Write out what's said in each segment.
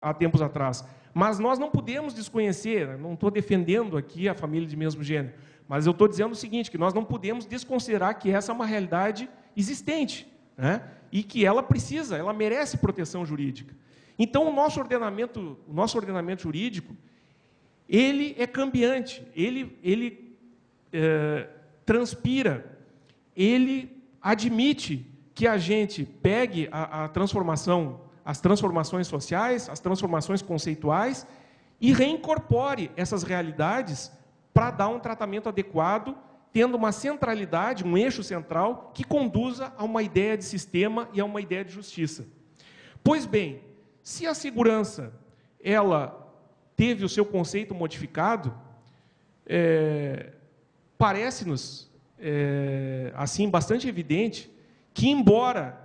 há tempos atrás. Mas nós não podemos desconhecer, não estou defendendo aqui a família de mesmo gênero, mas eu estou dizendo o seguinte, que nós não podemos desconsiderar que essa é uma realidade existente, né? E que ela merece proteção jurídica. Então, o nosso ordenamento jurídico, ele é cambiante, ele transpira, ele admite que a gente pegue as transformações sociais, as transformações conceituais e reincorpore essas realidades para dar um tratamento adequado, tendo uma centralidade, um eixo central que conduza a uma ideia de sistema e a uma ideia de justiça. Pois bem, se a segurança ela teve o seu conceito modificado, parece-nos assim bastante evidente que, embora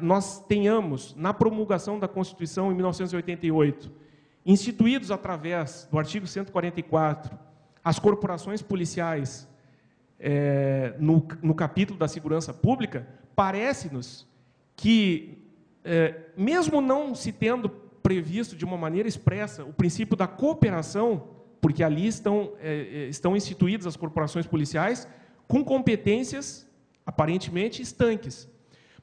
nós tenhamos, na promulgação da Constituição em 1988, instituídos através do artigo 144, as corporações policiais no capítulo da segurança pública, parece-nos que, mesmo não se tendo previsto de uma maneira expressa o princípio da cooperação, porque ali estão instituídas as corporações policiais com competências aparentemente estanques.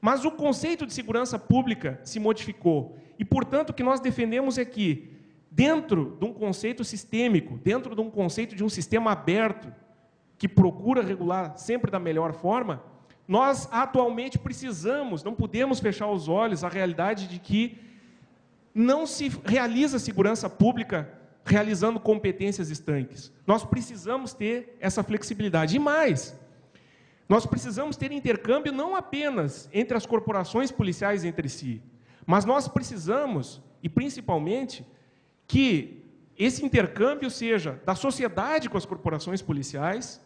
Mas o conceito de segurança pública se modificou. E, portanto, o que nós defendemos é que, dentro de um conceito sistêmico, dentro de um conceito de um sistema aberto, que procura regular sempre da melhor forma, nós atualmente não podemos fechar os olhos à realidade de que não se realiza segurança pública realizando competências estanques. Nós precisamos ter essa flexibilidade. E mais, nós precisamos ter intercâmbio não apenas entre as corporações policiais entre si, mas nós precisamos, e principalmente, que esse intercâmbio seja da sociedade com as corporações policiais,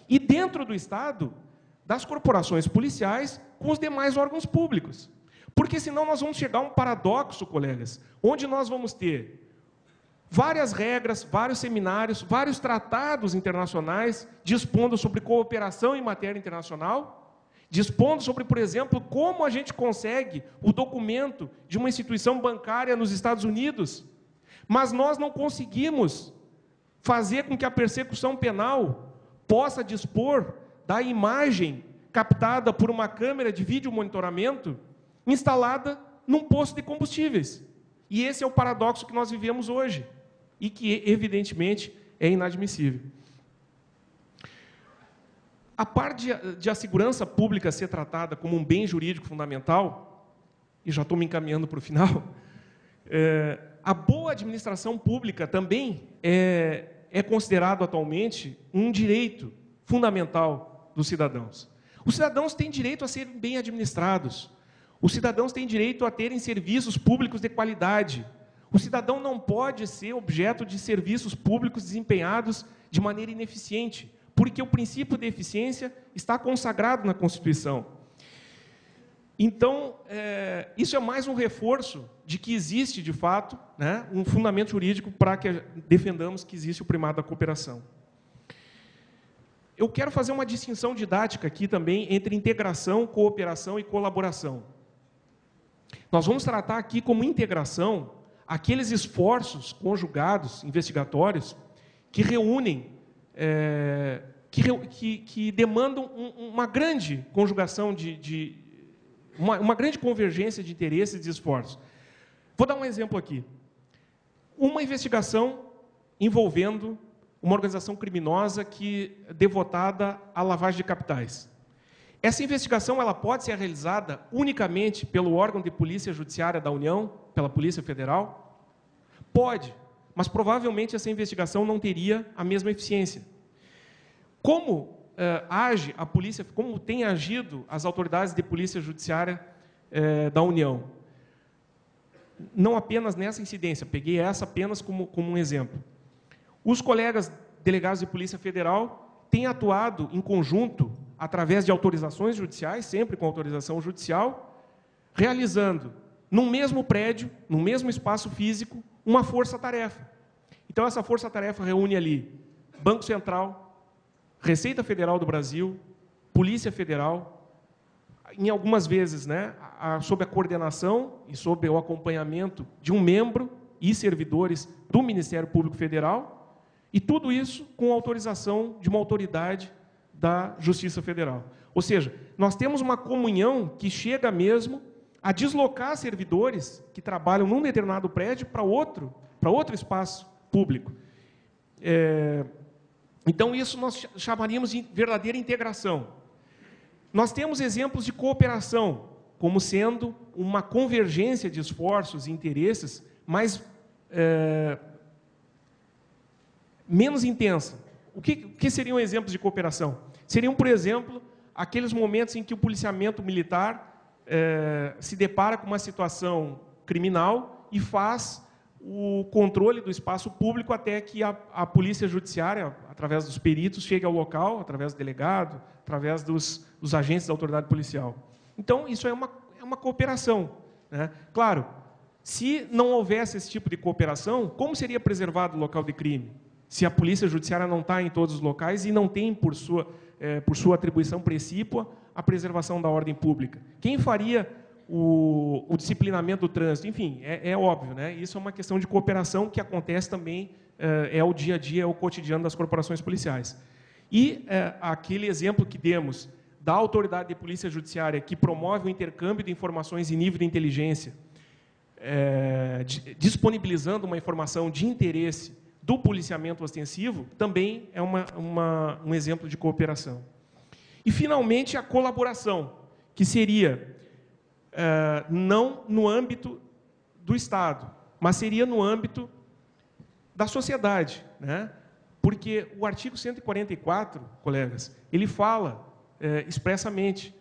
e dentro do Estado, das corporações policiais com os demais órgãos públicos. Porque senão nós vamos chegar a um paradoxo, colegas, onde nós vamos ter várias regras, vários seminários, vários tratados internacionais dispondo sobre cooperação em matéria internacional, dispondo sobre, por exemplo, como a gente consegue o documento de uma instituição bancária nos Estados Unidos, mas nós não conseguimos fazer com que a persecução penal possa dispor da imagem captada por uma câmera de vídeo monitoramento instalada num posto de combustíveis. E esse é o paradoxo que nós vivemos hoje, e que, evidentemente, é inadmissível. A parte de a segurança pública ser tratada como um bem jurídico fundamental, e já estou me encaminhando para o final, a boa administração pública também é considerado atualmente um direito fundamental dos cidadãos. Os cidadãos têm direito a serem bem administrados. Os cidadãos têm direito a terem serviços públicos de qualidade. O cidadão não pode ser objeto de serviços públicos desempenhados de maneira ineficiente, porque o princípio de eficiência está consagrado na Constituição. Então, isso é mais um reforço de que existe, de fato, né, um fundamento jurídico para que defendamos que existe o primado da cooperação. Eu quero fazer uma distinção didática aqui também entre integração, cooperação e colaboração. Nós vamos tratar aqui como integração aqueles esforços conjugados, investigatórios, que reúnem, que demandam uma grande conjugação uma grande convergência de interesses e de esforços. Vou dar um exemplo aqui. Uma investigação envolvendo uma organização criminosa devotada à lavagem de capitais. Essa investigação ela pode ser realizada unicamente pelo órgão de polícia judiciária da União, pela Polícia Federal? Pode, mas provavelmente essa investigação não teria a mesma eficiência. Como age a polícia, como têm agido as autoridades de polícia judiciária da União? Não apenas nessa incidência, peguei essa apenas como um exemplo. Os colegas delegados de Polícia Federal têm atuado em conjunto, através de autorizações judiciais, sempre com autorização judicial, realizando, num mesmo prédio, num mesmo espaço físico, uma força-tarefa. Então, essa força-tarefa reúne ali Banco Central, Receita Federal do Brasil, Polícia Federal, em algumas vezes, né, sob a coordenação e sob o acompanhamento de um membro e servidores do Ministério Público Federal, e tudo isso com autorização de uma autoridade da Justiça Federal. Ou seja, nós temos uma comunhão que chega mesmo a deslocar servidores que trabalham num determinado prédio para outro espaço público. Então, isso nós chamaríamos de verdadeira integração. Nós temos exemplos de cooperação, como sendo uma convergência de esforços e interesses menos intensa. O que seriam exemplos de cooperação? Seriam, por exemplo, aqueles momentos em que o policiamento militar se depara com uma situação criminal e faz o controle do espaço público até que a polícia judiciária, através dos peritos, chegue ao local, através do delegado, através dos agentes da autoridade policial. Então, isso é uma cooperação, né? Claro, se não houvesse esse tipo de cooperação, como seria preservado o local de crime? Se a polícia judiciária não está em todos os locais e não tem, por sua atribuição precípua, a preservação da ordem pública. Quem faria o disciplinamento do trânsito? Enfim, é óbvio, né? Isso é uma questão de cooperação que acontece também, é o dia a dia, é o cotidiano das corporações policiais. E aquele exemplo que demos da autoridade de polícia judiciária que promove o intercâmbio de informações em nível de inteligência, disponibilizando uma informação de interesse do policiamento ostensivo, também é um exemplo de cooperação. E, finalmente, a colaboração, que seria não no âmbito do Estado, mas seria no âmbito da sociedade, né? Porque o artigo 144, colegas, ele fala expressamente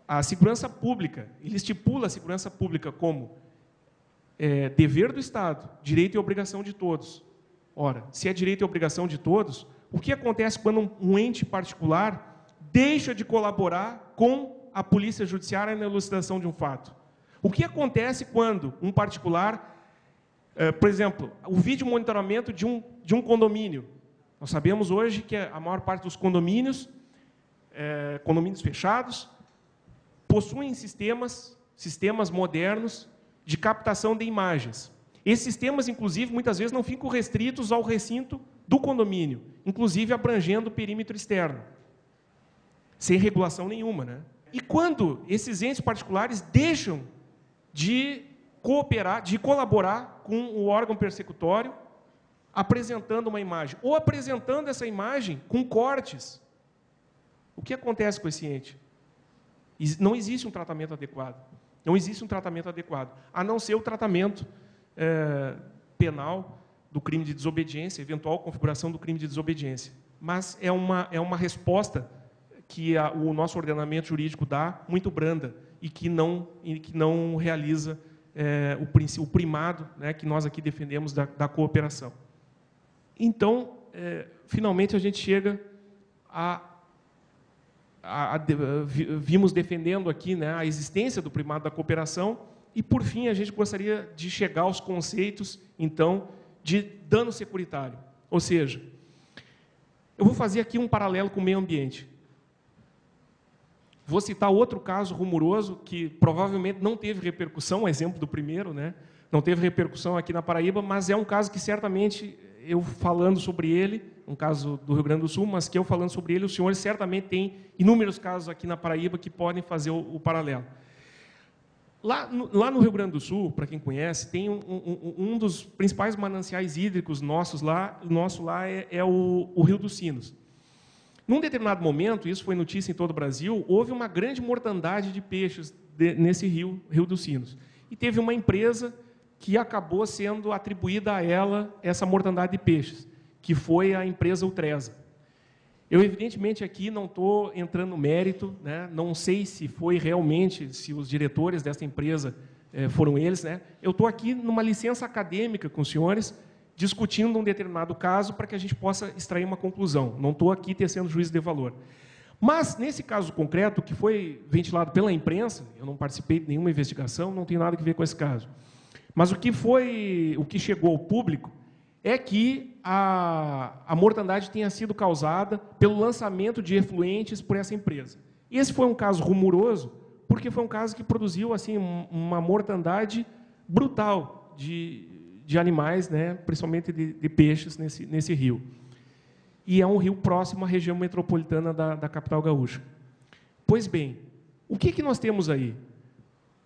a segurança pública, ele estipula a segurança pública como dever do Estado, direito e obrigação de todos. Ora, se é direito e obrigação de todos, o que acontece quando um ente particular deixa de colaborar com a polícia judiciária na elucidação de um fato? O que acontece quando um particular, por exemplo, o vídeo monitoramento de um condomínio? Nós sabemos hoje que a maior parte dos condomínios fechados, possuem sistemas modernos de captação de imagens. Esses sistemas, inclusive, muitas vezes não ficam restritos ao recinto do condomínio, inclusive abrangendo o perímetro externo, sem regulação nenhuma, né? E quando esses entes particulares deixam de cooperar, de colaborar com o órgão persecutório, apresentando uma imagem, ou apresentando essa imagem com cortes, o que acontece com esse ente? Não existe um tratamento adequado. Não existe um tratamento adequado, a não ser o tratamento penal do crime de desobediência, eventual configuração do crime de desobediência. Mas é uma resposta que o nosso ordenamento jurídico dá, muito branda, e que não realiza o primado, né, que nós aqui defendemos da cooperação. Então, finalmente, a gente chega vimos defendendo aqui, né, a existência do primado da cooperação, e, por fim, a gente gostaria de chegar aos conceitos, então, de dano securitário. Ou seja, eu vou fazer aqui um paralelo com o meio ambiente. Vou citar outro caso rumoroso que provavelmente não teve repercussão, exemplo do primeiro, né? Não teve repercussão aqui na Paraíba, mas é um caso que certamente eu falando sobre ele, um caso do Rio Grande do Sul, mas que eu falando sobre ele, os senhores certamente têm inúmeros casos aqui na Paraíba que podem fazer o paralelo. Lá no Rio Grande do Sul, para quem conhece, tem um dos principais mananciais hídricos nossos lá, é o Rio dos Sinos. Num determinado momento, isso foi notícia em todo o Brasil, houve uma grande mortandade de peixes nesse Rio dos Sinos. E teve uma empresa que acabou sendo atribuída a ela essa mortandade de peixes, que foi a empresa Ultresa. Eu, evidentemente, aqui não estou entrando no mérito, né? Não sei se foi realmente, se os diretores dessa empresa foram eles, né? Eu estou aqui numa licença acadêmica com os senhores, discutindo um determinado caso para que a gente possa extrair uma conclusão. Não estou aqui tecendo juízo de valor. Mas, nesse caso concreto, que foi ventilado pela imprensa, eu não participei de nenhuma investigação, não tenho nada a ver com esse caso. Mas o que chegou ao público é que a mortandade tenha sido causada pelo lançamento de efluentes por essa empresa. Esse foi um caso rumoroso, porque foi um caso que produziu assim uma mortandade brutal de animais, né, principalmente de peixes nesse rio. E é um rio próximo à região metropolitana da capital gaúcha. Pois bem, o que nós temos aí?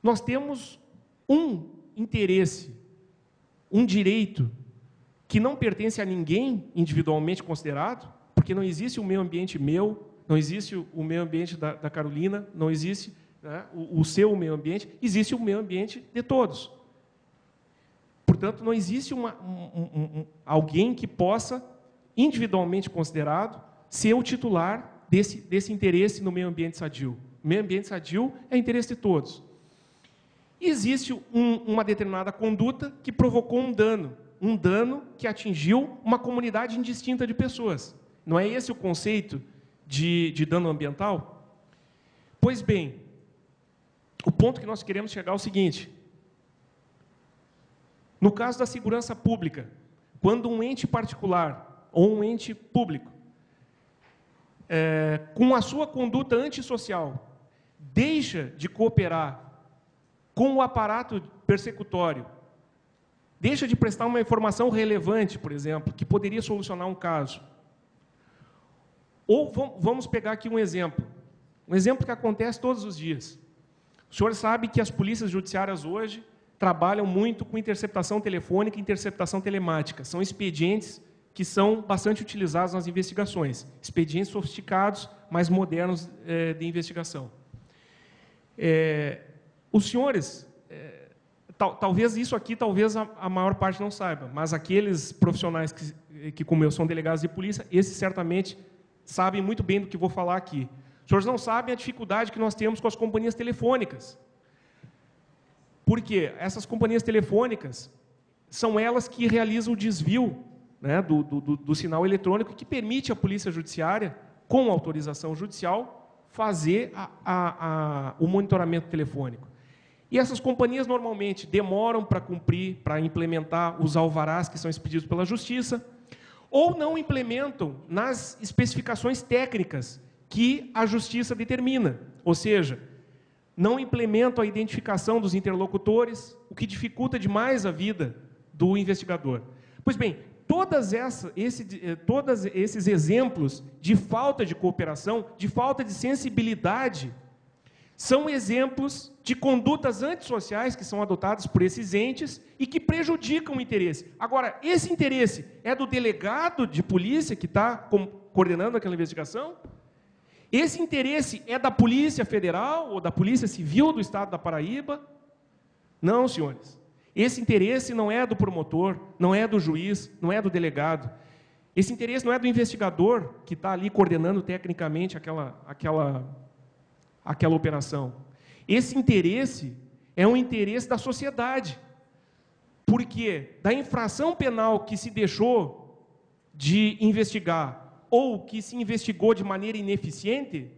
Nós temos um interesse, um direito que não pertence a ninguém individualmente considerado, porque não existe o meio ambiente meu, não existe o meio ambiente da Carolina, não existe, né, o seu meio ambiente, existe o meio ambiente de todos. Portanto, não existe alguém que possa, individualmente considerado, ser o titular desse interesse no meio ambiente sadio. O meio ambiente sadio é interesse de todos. Existe uma determinada conduta que provocou um dano que atingiu uma comunidade indistinta de pessoas. Não é esse o conceito de dano ambiental? Pois bem, o ponto que nós queremos chegar é o seguinte: no caso da segurança pública, quando um ente particular ou um ente público, com a sua conduta antissocial, deixa de cooperar com o aparato persecutório, deixa de prestar uma informação relevante, por exemplo, que poderia solucionar um caso. Ou vamos pegar aqui um exemplo que acontece todos os dias. O senhor sabe que as polícias judiciárias hoje trabalham muito com interceptação telefônica e interceptação telemática. São expedientes que são bastante utilizados nas investigações. Expedientes sofisticados, mais modernos de investigação. Os senhores, talvez isso aqui, talvez a maior parte não saiba, mas aqueles profissionais que como eu, são delegados de polícia, esses certamente sabem muito bem do que vou falar aqui. Os senhores não sabem a dificuldade que nós temos com as companhias telefônicas. Porque essas companhias telefônicas são elas que realizam o desvio, né, do sinal eletrônico, que permite à polícia judiciária, com autorização judicial, fazer o monitoramento telefônico. E essas companhias normalmente demoram para cumprir, para implementar os alvarás que são expedidos pela Justiça, ou não implementam nas especificações técnicas que a Justiça determina, ou seja, não implementam a identificação dos interlocutores, o que dificulta demais a vida do investigador. Pois bem, todos esses exemplos de falta de cooperação, de falta de sensibilidade, são exemplos de condutas antissociais que são adotadas por esses entes e que prejudicam o interesse. Agora, esse interesse é do delegado de polícia que está coordenando aquela investigação? Esse interesse é da Polícia Federal ou da Polícia Civil do Estado da Paraíba? Não, senhores. Esse interesse não é do promotor, não é do juiz, não é do delegado. Esse interesse não é do investigador que está ali coordenando tecnicamente aquela operação. Esse interesse é um interesse da sociedade. Porque da infração penal que se deixou de investigar ou que se investigou de maneira ineficiente,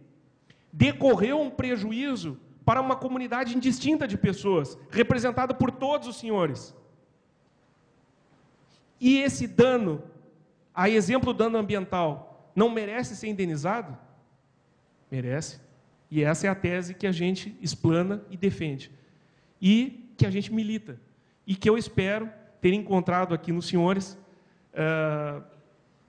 decorreu um prejuízo para uma comunidade indistinta de pessoas, representada por todos os senhores. E esse dano, a exemplo do dano ambiental, não merece ser indenizado? Merece. E essa é a tese que a gente explana e defende. E que a gente milita. E que eu espero ter encontrado aqui nos senhores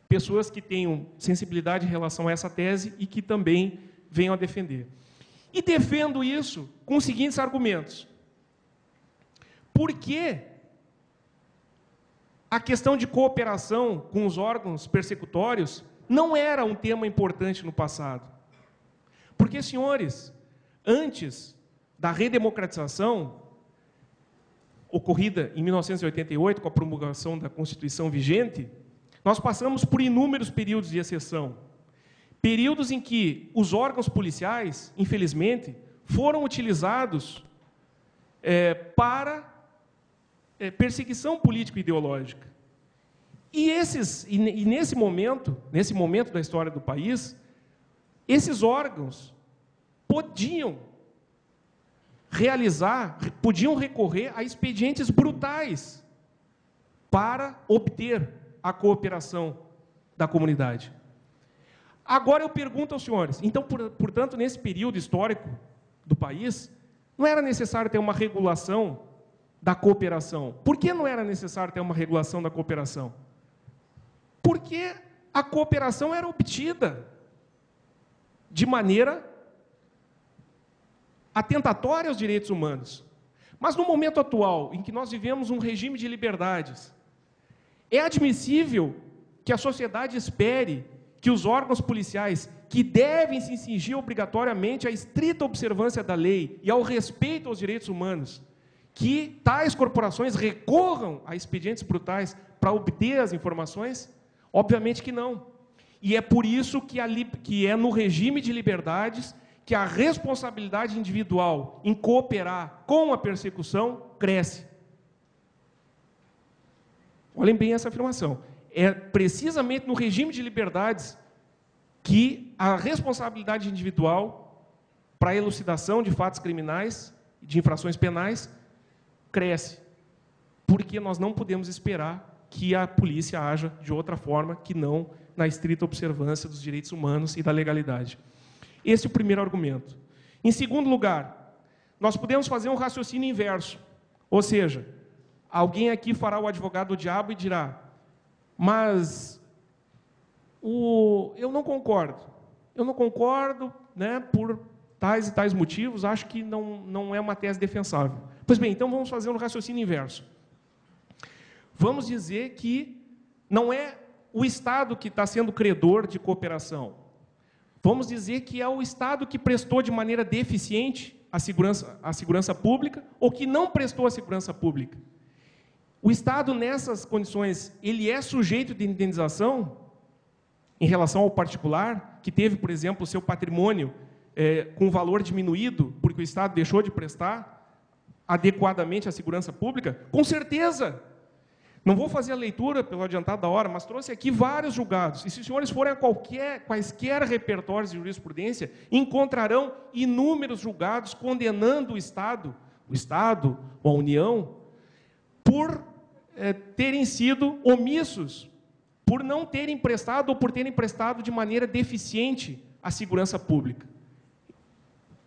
pessoas que tenham sensibilidade em relação a essa tese e que também venham a defender. E defendo isso com os seguintes argumentos. Por que a questão de cooperação com os órgãos persecutórios não era um tema importante no passado? Porque, senhores, antes da redemocratização, ocorrida em 1988, com a promulgação da Constituição vigente, nós passamos por inúmeros períodos de exceção. Períodos em que os órgãos policiais, infelizmente, foram utilizados para perseguição político-ideológica. E nesse momento da história do país, esses órgãos podiam recorrer a expedientes brutais para obter a cooperação da comunidade. Agora eu pergunto aos senhores, então, portanto, nesse período histórico do país, não era necessário ter uma regulação da cooperação. Por que não era necessário ter uma regulação da cooperação? Porque a cooperação era obtida de maneira atentatória aos direitos humanos. Mas no momento atual, em que nós vivemos um regime de liberdades, é admissível que a sociedade espere que os órgãos policiais, que devem se cingir obrigatoriamente à estrita observância da lei e ao respeito aos direitos humanos, que tais corporações recorram a expedientes brutais para obter as informações? Obviamente que não. E é por isso que é no regime de liberdades que a responsabilidade individual em cooperar com a persecução cresce. Olhem bem essa afirmação. É precisamente no regime de liberdades que a responsabilidade individual para a elucidação de fatos criminais, de infrações penais, cresce. Porque nós não podemos esperar que a polícia haja de outra forma que não na estrita observância dos direitos humanos e da legalidade. Esse é o primeiro argumento. Em segundo lugar, nós podemos fazer um raciocínio inverso. Ou seja, alguém aqui fará o advogado do diabo e dirá: mas eu não concordo. Eu não concordo, né, por tais e tais motivos, acho que não é uma tese defensável. Pois bem, então vamos fazer um raciocínio inverso. Vamos dizer que não é o Estado que está sendo credor de cooperação. Vamos dizer que é o Estado que prestou de maneira deficiente a segurança pública ou que não prestou a segurança pública. O Estado, nessas condições, ele é sujeito de indenização em relação ao particular, que teve, por exemplo, o seu patrimônio com valor diminuído, porque o Estado deixou de prestar adequadamente a segurança pública? Com certeza! Não vou fazer a leitura pelo adiantado da hora, mas trouxe aqui vários julgados. E se os senhores forem a quaisquer repertórios de jurisprudência, encontrarão inúmeros julgados condenando o Estado ou a União, por terem sido omissos, por não terem prestado ou por terem prestado de maneira deficiente a segurança pública.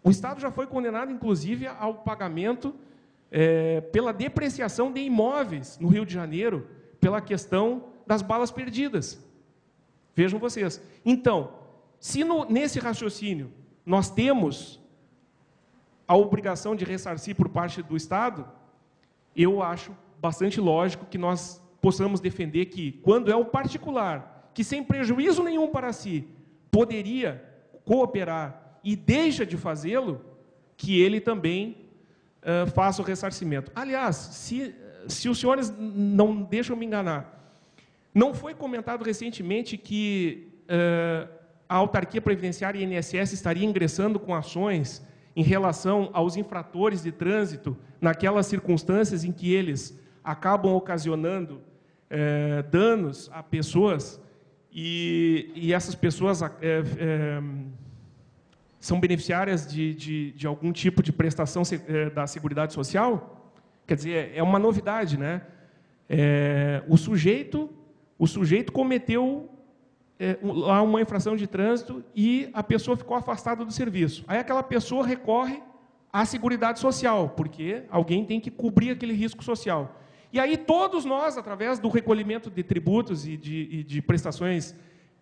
O Estado já foi condenado, inclusive, ao pagamento pela depreciação de imóveis no Rio de Janeiro, pela questão das balas perdidas. Vejam vocês. Então, se nesse raciocínio nós temos a obrigação de ressarcir por parte do Estado, eu acho bastante lógico que nós possamos defender que, quando é o particular, que sem prejuízo nenhum para si, poderia cooperar e deixa de fazê-lo, que ele também faça o ressarcimento. Aliás, se os senhores não deixam me enganar, não foi comentado recentemente que a autarquia previdenciária e INSS estaria ingressando com ações em relação aos infratores de trânsito, naquelas circunstâncias em que eles acabam ocasionando danos a pessoas e essas pessoas são beneficiárias de algum tipo de prestação da Seguridade Social? Quer dizer, é uma novidade, né? O sujeito cometeu lá uma infração de trânsito e a pessoa ficou afastada do serviço. Aí aquela pessoa recorre à Seguridade Social, porque alguém tem que cobrir aquele risco social. E aí todos nós, através do recolhimento de tributos e de prestações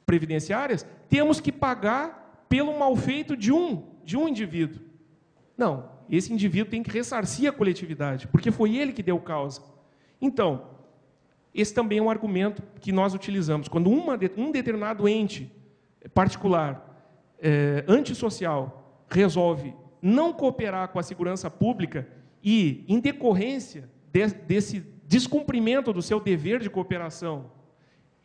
previdenciárias, temos que pagar pelo malfeito de um indivíduo. Não, esse indivíduo tem que ressarcir a coletividade, porque foi ele que deu causa. Então, esse também é um argumento que nós utilizamos. Quando um determinado ente particular, antissocial, resolve não cooperar com a segurança pública e, em decorrência desse descumprimento do seu dever de cooperação,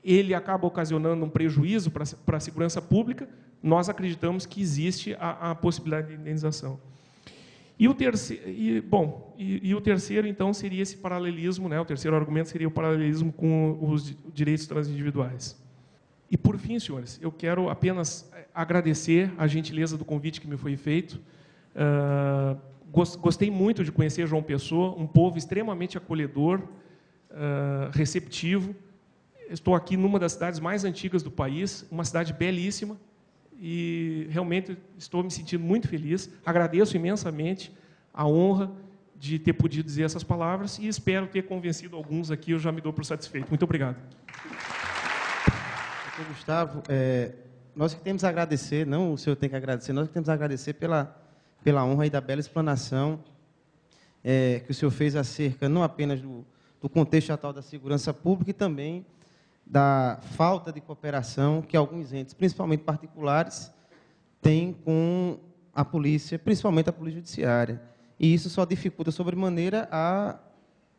ele acaba ocasionando um prejuízo para a segurança pública, nós acreditamos que existe a possibilidade de indenização. E o terceiro, então, seria esse paralelismo, né? O terceiro argumento seria o paralelismo com os direitos transindividuais. E, por fim, senhores, eu quero apenas agradecer a gentileza do convite que me foi feito. Gostei muito de conhecer João Pessoa, um povo extremamente acolhedor, receptivo. Estou aqui numa das cidades mais antigas do país, uma cidade belíssima, e realmente estou me sentindo muito feliz. Agradeço imensamente a honra de ter podido dizer essas palavras e espero ter convencido alguns aqui. Eu já me dou por satisfeito. Muito obrigado. Doutor Gustavo, nós que temos a agradecer, não o senhor tem que agradecer, nós que temos a agradecer pela honra e da bela explanação que o senhor fez acerca não apenas do contexto atual da segurança pública e também da falta de cooperação que alguns entes, principalmente particulares, têm com a polícia, principalmente a polícia judiciária. E isso só dificulta sobremaneira a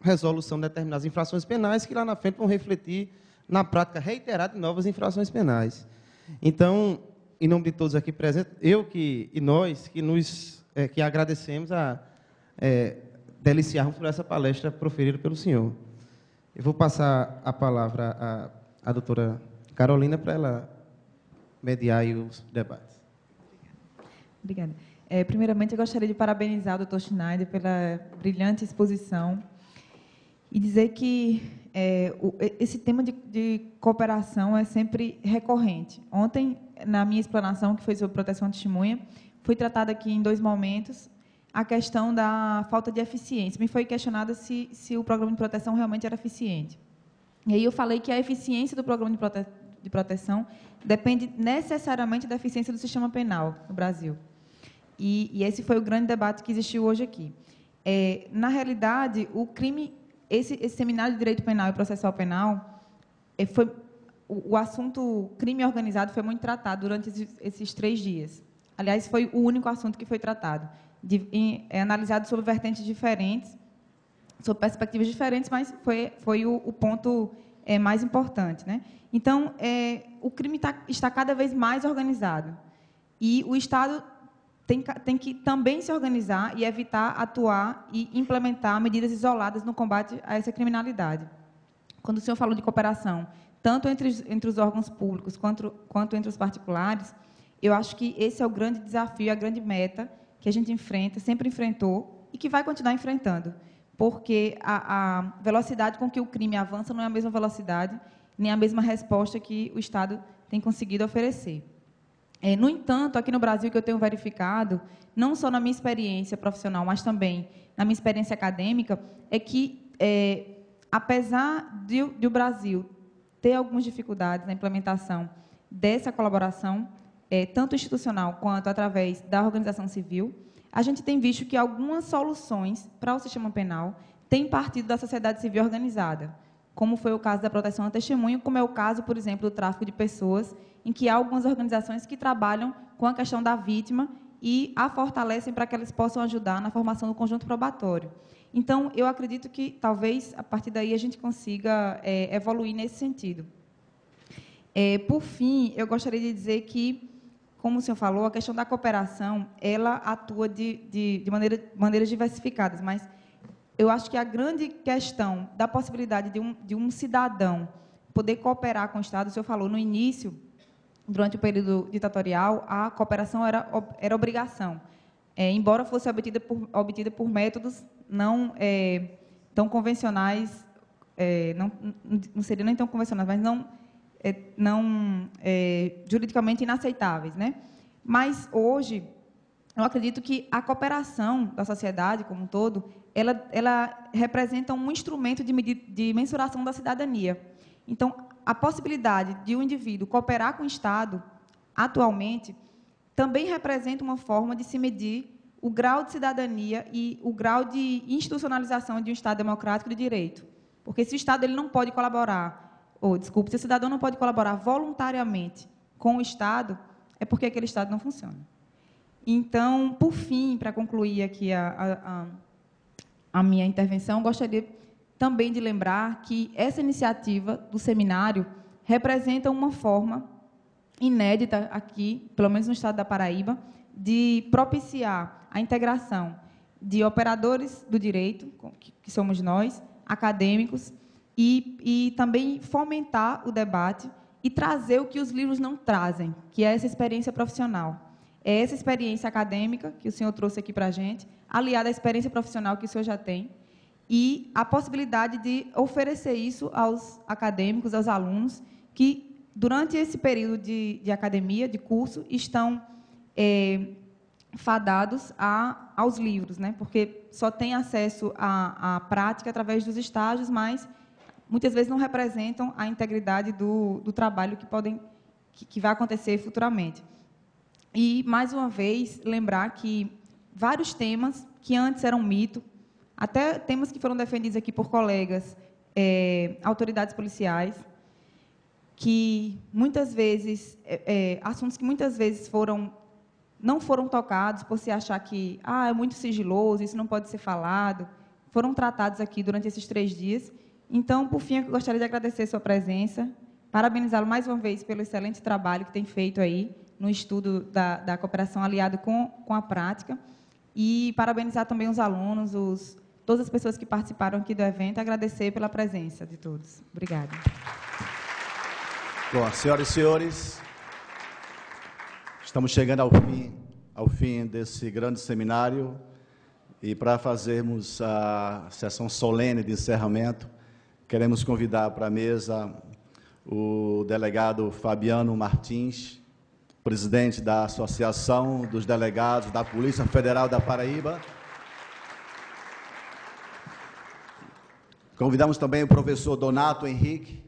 resolução de determinadas infrações penais que lá na frente vão refletir na prática reiterada de novas infrações penais. Então, em nome de todos aqui presentes, nós que agradecemos a deliciarmos por essa palestra proferida pelo senhor. Eu vou passar a palavra à doutora Carolina para ela mediar aí os debates. Obrigada. Primeiramente, eu gostaria de parabenizar o Dr. Schneider pela brilhante exposição e dizer que esse tema de cooperação é sempre recorrente. Ontem, na minha explanação, que foi sobre proteção à testemunha, foi tratada aqui em 2 momentos a questão da falta de eficiência. Me foi questionada se o programa de proteção realmente era eficiente. E aí eu falei que a eficiência do programa de proteção depende necessariamente da eficiência do sistema penal no Brasil. E esse foi o grande debate que existiu hoje aqui. Na realidade, o crime, esse seminário de direito penal e processual penal, o assunto crime organizado foi muito tratado durante esses 3 dias. Aliás, foi o único assunto que foi tratado. Analisado sob vertentes diferentes, sob perspectivas diferentes, mas foi o ponto mais importante, né? Então, o crime está cada vez mais organizado. E o Estado tem que também se organizar e evitar atuar e implementar medidas isoladas no combate a essa criminalidade. Quando o senhor falou de cooperação, tanto entre os órgãos públicos quanto entre os particulares, eu acho que esse é o grande desafio, a grande meta que a gente enfrenta, sempre enfrentou e que vai continuar enfrentando, porque a velocidade com que o crime avança não é a mesma velocidade, nem a mesma resposta que o Estado tem conseguido oferecer. No entanto, aqui no Brasil, que eu tenho verificado, não só na minha experiência profissional, mas também na minha experiência acadêmica, é que, apesar de o Brasil ter algumas dificuldades na implementação dessa colaboração, tanto institucional quanto através da organização civil, a gente tem visto que algumas soluções para o sistema penal têm partido da sociedade civil organizada, como foi o caso da proteção à testemunha, como é o caso, por exemplo, do tráfico de pessoas, em que há algumas organizações que trabalham com a questão da vítima e a fortalecem para que elas possam ajudar na formação do conjunto probatório. Então, eu acredito que, talvez, a partir daí, a gente consiga evoluir nesse sentido. Por fim, eu gostaria de dizer que, como o senhor falou, a questão da cooperação, ela atua de maneiras diversificadas, mas eu acho que a grande questão da possibilidade de um cidadão poder cooperar com o Estado, o senhor falou no início, durante o período ditatorial, a cooperação era obrigação, embora fosse obtida por métodos não tão convencionais, não seriam nem tão convencionais, mas não juridicamente inaceitáveis, né? Mas, hoje, eu acredito que a cooperação da sociedade como um todo, ela representa um instrumento de mensuração da cidadania. Então, a possibilidade de um indivíduo cooperar com o Estado, atualmente, também representa uma forma de se medir o grau de cidadania e o grau de institucionalização de um Estado democrático de direito. Porque se o Estado ele não pode colaborar, se o cidadão não pode colaborar voluntariamente com o Estado, é porque aquele Estado não funciona. Então, por fim, para concluir aqui a minha intervenção, gostaria também de lembrar que essa iniciativa do seminário representa uma forma inédita aqui, pelo menos no estado da Paraíba, de propiciar a integração de operadores do direito, que somos nós, acadêmicos, e também fomentar o debate e trazer o que os livros não trazem, que é essa experiência profissional. É essa experiência acadêmica que o senhor trouxe aqui para a gente, aliada à experiência profissional que o senhor já tem, e a possibilidade de oferecer isso aos acadêmicos, aos alunos, que durante esse período de academia, de curso, estão fadados aos livros, né? Porque só tem acesso à prática através dos estágios, mas muitas vezes não representam a integridade do trabalho que vai acontecer futuramente. E, mais uma vez, lembrar que vários temas que antes eram mito, até temas que foram defendidos aqui por colegas, autoridades policiais, que muitas vezes, assuntos que muitas vezes não foram tocados por se achar que é muito sigiloso, isso não pode ser falado, foram tratados aqui durante esses 3 dias. Então, por fim, eu gostaria de agradecer a sua presença, parabenizá-lo mais uma vez pelo excelente trabalho que tem feito aí no estudo da cooperação aliado com a prática, e parabenizar também os alunos, todas as pessoas que participaram aqui do evento, agradecer pela presença de todos. Obrigada. Bom, senhoras e senhores, estamos chegando ao fim desse grande seminário, e para fazermos a sessão solene de encerramento, queremos convidar para a mesa o delegado Fabiano Martins, presidente da Associação dos Delegados da Polícia Federal da Paraíba. Convidamos também o professor Donato Henrique.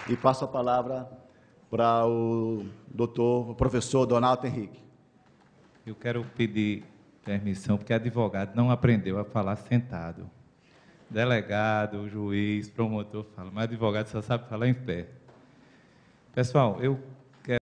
E passo a palavra para o professor Donato Henrique. Eu quero pedir permissão, porque advogado não aprendeu a falar sentado. Delegado, juiz, promotor fala, mas advogado só sabe falar em pé. Pessoal, eu